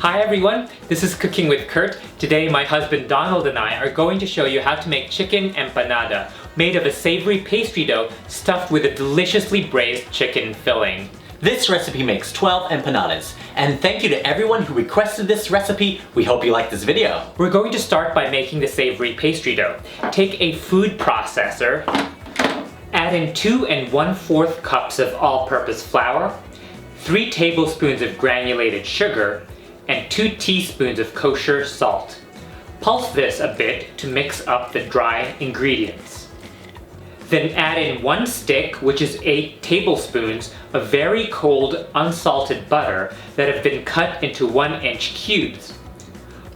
Hi everyone, this is Cooking with Kurt. Today my husband Donald and I are going to show you how to make chicken empanada, made of a savory pastry dough stuffed with a deliciously braised chicken filling. This recipe makes 12 empanadas, and thank you to everyone who requested this recipe. We hope you like this video. We're going to start by making the savory pastry dough. Take a food processor, add in 2 1/4 cups of all-purpose flour, 3 tablespoons of granulated sugar, and 2 teaspoons of kosher salt. Pulse this a bit to mix up the dry ingredients. Then add in 1 stick, which is 8 tablespoons, of very cold unsalted butter that have been cut into 1-inch cubes.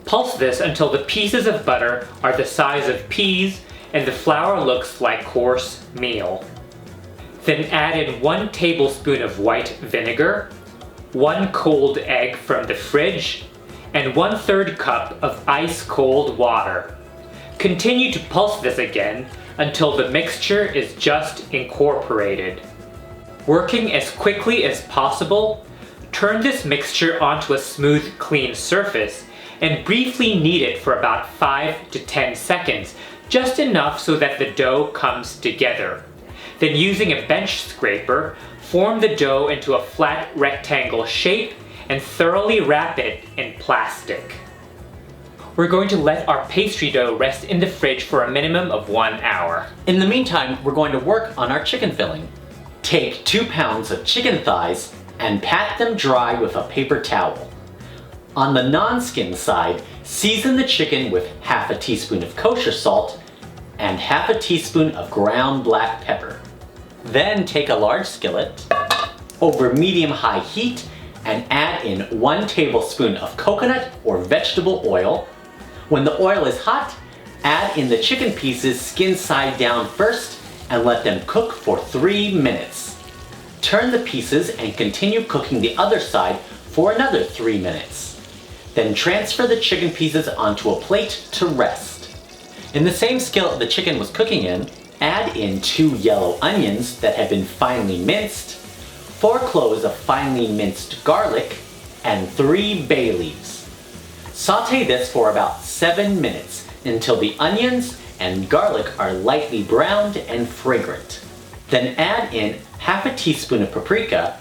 Pulse this until the pieces of butter are the size of peas and the flour looks like coarse meal. Then add in 1 tablespoon of white vinegar, 1 cold egg from the fridge, and 1/3 cup of ice-cold water. Continue to pulse this again until the mixture is just incorporated. Working as quickly as possible, turn this mixture onto a smooth, clean surface and briefly knead it for about 5 to 10 seconds, just enough so that the dough comes together. Then using a bench scraper, form the dough into a flat rectangle shape and thoroughly wrap it in plastic. We're going to let our pastry dough rest in the fridge for a minimum of 1 hour. In the meantime, we're going to work on our chicken filling. Take 2 pounds of chicken thighs and pat them dry with a paper towel. On the non-skin side, season the chicken with half a teaspoon of kosher salt and half a teaspoon of ground black pepper. Then take a large skillet over medium-high heat and add in 1 tablespoon of coconut or vegetable oil. When the oil is hot, add in the chicken pieces skin side down first and let them cook for 3 minutes. Turn the pieces and continue cooking the other side for another 3 minutes. Then transfer the chicken pieces onto a plate to rest. In the same skillet the chicken was cooking in, add in 2 yellow onions that have been finely minced, 4 cloves of finely minced garlic, and 3 bay leaves. Sauté this for about 7 minutes until the onions and garlic are lightly browned and fragrant. Then add in half a teaspoon of paprika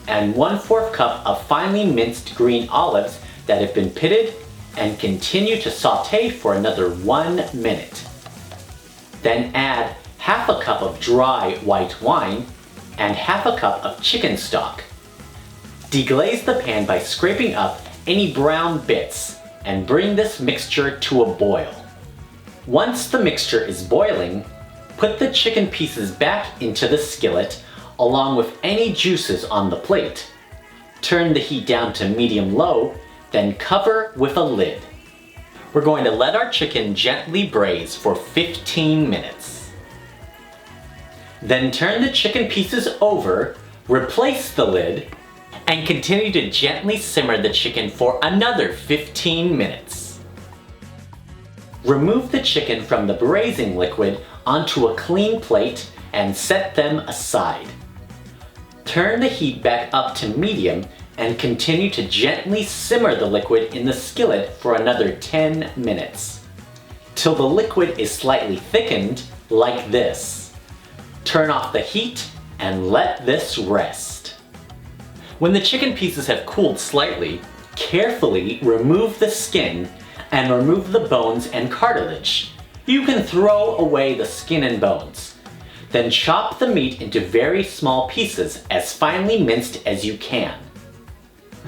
and 1/4 cup of finely minced green olives that have been pitted, and continue to sauté for another 1 minute. Then add half a cup of dry white wine and half a cup of chicken stock. Deglaze the pan by scraping up any brown bits and bring this mixture to a boil. Once the mixture is boiling, put the chicken pieces back into the skillet along with any juices on the plate. Turn the heat down to medium-low, then cover with a lid. We're going to let our chicken gently braise for 15 minutes. Then turn the chicken pieces over, replace the lid, and continue to gently simmer the chicken for another 15 minutes. Remove the chicken from the braising liquid onto a clean plate and set them aside. Turn the heat back up to medium and continue to gently simmer the liquid in the skillet for another 10 minutes, till the liquid is slightly thickened like this. Turn off the heat and let this rest. When the chicken pieces have cooled slightly, carefully remove the skin and remove the bones and cartilage. You can throw away the skin and bones. Then chop the meat into very small pieces, as finely minced as you can.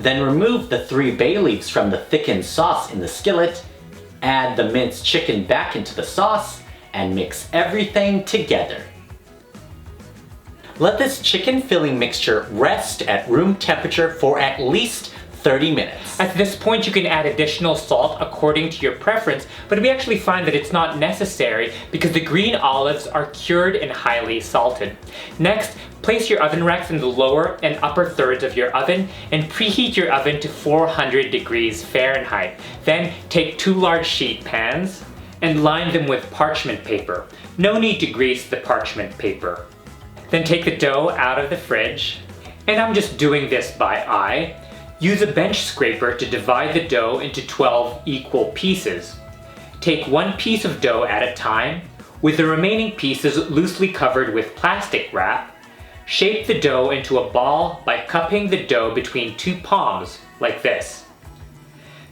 Then remove the 3 bay leaves from the thickened sauce in the skillet, add the minced chicken back into the sauce, and mix everything together. Let this chicken filling mixture rest at room temperature for at least 30 minutes. At this point you can add additional salt according to your preference, but we actually find that it's not necessary because the green olives are cured and highly salted. Next, place your oven racks in the lower and upper thirds of your oven and preheat your oven to 400 degrees Fahrenheit. Then take 2 large sheet pans and line them with parchment paper. No need to grease the parchment paper. Then take the dough out of the fridge, and I'm just doing this by eye. Use a bench scraper to divide the dough into 12 equal pieces. Take one piece of dough at a time, with the remaining pieces loosely covered with plastic wrap. Shape the dough into a ball by cupping the dough between two palms, like this.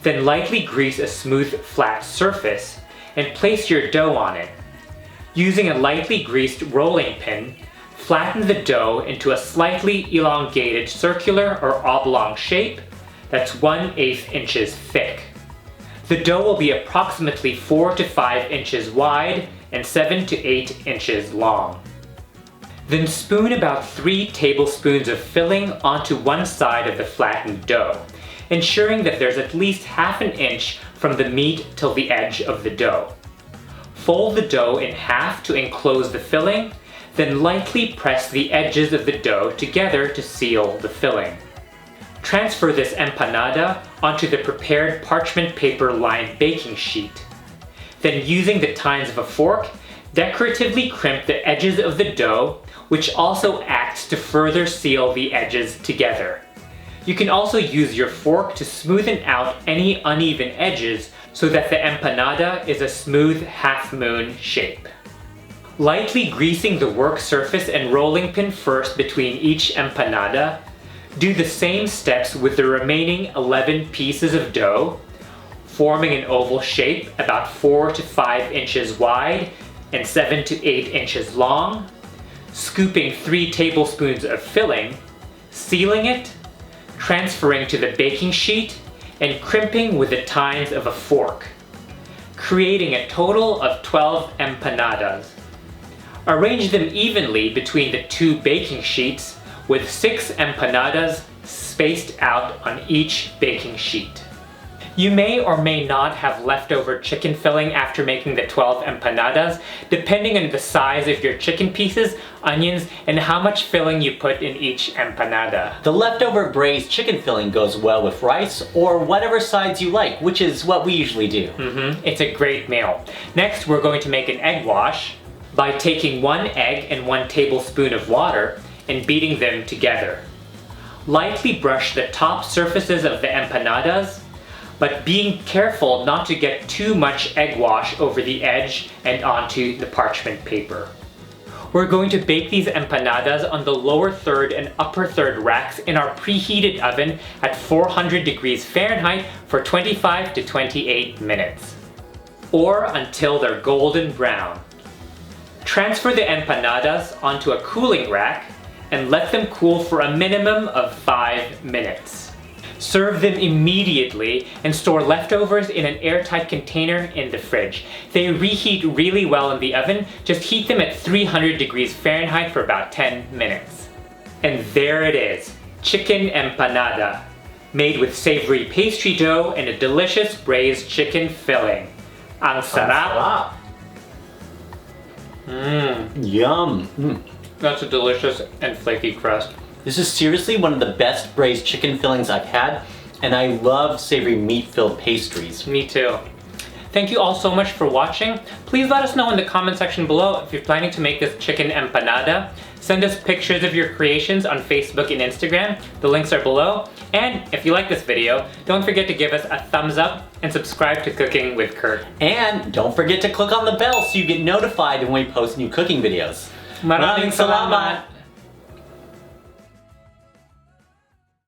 Then lightly grease a smooth, flat surface and place your dough on it. Using a lightly greased rolling pin, flatten the dough into a slightly elongated circular or oblong shape that's 1/8 inches thick. The dough will be approximately 4 to 5 inches wide and 7 to 8 inches long. Then spoon about 3 tablespoons of filling onto one side of the flattened dough, ensuring that there's at least 1/2 inch from the meat till the edge of the dough. Fold the dough in half to enclose the filling, then lightly press the edges of the dough together to seal the filling. Transfer this empanada onto the prepared parchment paper lined baking sheet. Then using the tines of a fork, decoratively crimp the edges of the dough, which also acts to further seal the edges together. You can also use your fork to smoothen out any uneven edges so that the empanada is a smooth half-moon shape. Lightly greasing the work surface and rolling pin first between each empanada, do the same steps with the remaining 11 pieces of dough, forming an oval shape about 4 to 5 inches wide and 7 to 8 inches long, scooping 3 tablespoons of filling, sealing it, transferring to the baking sheet, and crimping with the tines of a fork, creating a total of 12 empanadas. Arrange them evenly between the 2 baking sheets with 6 empanadas spaced out on each baking sheet. You may or may not have leftover chicken filling after making the 12 empanadas, depending on the size of your chicken pieces, onions, and how much filling you put in each empanada. The leftover braised chicken filling goes well with rice or whatever sides you like, which is what we usually do. It's a great meal. Next, we're going to make an egg wash by taking 1 egg and 1 tablespoon of water and beating them together. Lightly brush the top surfaces of the empanadas, but being careful not to get too much egg wash over the edge and onto the parchment paper. We're going to bake these empanadas on the lower third and upper third racks in our preheated oven at 400 degrees Fahrenheit for 25 to 28 minutes, or until they're golden brown. Transfer the empanadas onto a cooling rack and let them cool for a minimum of 5 minutes. Serve them immediately and store leftovers in an airtight container in the fridge. They reheat really well in the oven. Just heat them at 300 degrees Fahrenheit for about 10 minutes. And there it is, chicken empanada, made with savory pastry dough and a delicious braised chicken filling. Ang sarap! Yum! That's a delicious and flaky crust. This is seriously one of the best braised chicken fillings I've had, and I love savory meat-filled pastries. Me too. Thank you all so much for watching. Please let us know in the comment section below if you're planning to make this chicken empanada. Send us pictures of your creations on Facebook and Instagram. The links are below. And if you like this video, don't forget to give us a thumbs up and subscribe to Cooking with Kurt. And don't forget to click on the bell so you get notified when we post new cooking videos. Maraming salamat!